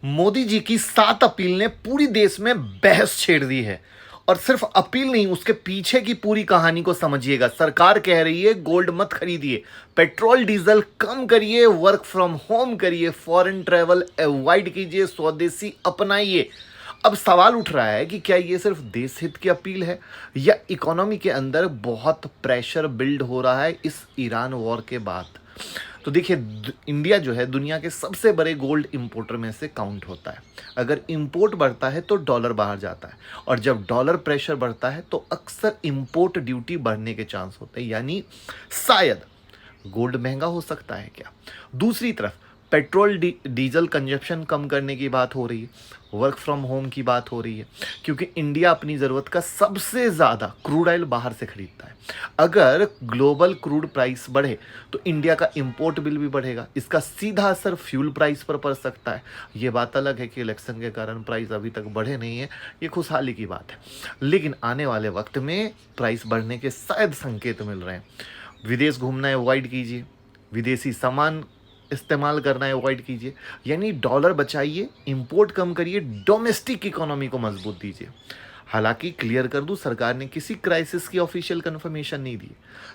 मोदी जी की 7 अपील ने पूरी देश में बहस छेड़ दी है। और सिर्फ अपील नहीं, उसके पीछे की पूरी कहानी को समझिएगा। सरकार कह रही है गोल्ड मत खरीदिए, पेट्रोल डीजल कम करिए, वर्क फ्रॉम होम करिए, फॉरेन ट्रैवल अवॉइड कीजिए, स्वदेशी अपनाइए। अब सवाल उठ रहा है कि क्या ये सिर्फ देश हित की अपील है या इकोनॉमी के अंदर बहुत प्रेशर बिल्ड हो रहा है इस ईरान वॉर के बाद। तो देखिए, इंडिया जो है दुनिया के सबसे बड़े गोल्ड इंपोर्टर में से काउंट होता है। अगर इंपोर्ट बढ़ता है तो डॉलर बाहर जाता है, और जब डॉलर प्रेशर बढ़ता है तो अक्सर इंपोर्ट ड्यूटी बढ़ने के चांस होते हैं, यानी शायद गोल्ड महंगा हो सकता है क्या। दूसरी तरफ पेट्रोल डीजल कंजप्शन कम करने की बात हो रही है, वर्क फ्रॉम होम की बात हो रही है, क्योंकि इंडिया अपनी ज़रूरत का सबसे ज़्यादा क्रूड ऑयल बाहर से खरीदता है। अगर ग्लोबल क्रूड प्राइस बढ़े तो इंडिया का इंपोर्ट बिल भी बढ़ेगा, इसका सीधा असर फ्यूल प्राइस पर पड़ सकता है। ये बात अलग है कि इलेक्शन के कारण प्राइस अभी तक बढ़े नहीं है, ये खुशहाली की बात है, लेकिन आने वाले वक्त में प्राइस बढ़ने के शायद संकेत मिल रहे हैं। विदेश घूमना अवॉइड कीजिए, विदेशी सामान इस्तेमाल करना अवॉइड कीजिए, यानी डॉलर बचाइए, इंपोर्ट कम करिए, डोमेस्टिक इकोनॉमी को मजबूत दीजिए। हालांकि क्लियर कर दूं, सरकार ने किसी क्राइसिस की ऑफिशियल कंफर्मेशन नहीं दी,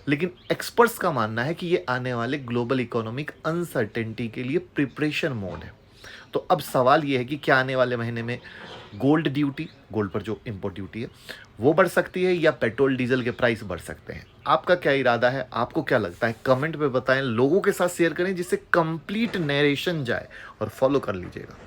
लेकिन एक्सपर्ट्स का मानना है कि ये आने वाले ग्लोबल इकोनॉमिक अनसर्टेनिटी के लिए प्रिपरेशन मोड है। तो अब सवाल ये है कि क्या आने वाले महीने में गोल्ड पर जो इंपोर्ट ड्यूटी है वो बढ़ सकती है या पेट्रोल डीजल के प्राइस बढ़ सकते हैं। आपका क्या इरादा है, आपको क्या लगता है, कमेंट में बताएं, लोगों के साथ शेयर करें जिससे कंप्लीट नरेशन जाए, और फॉलो कर लीजिएगा।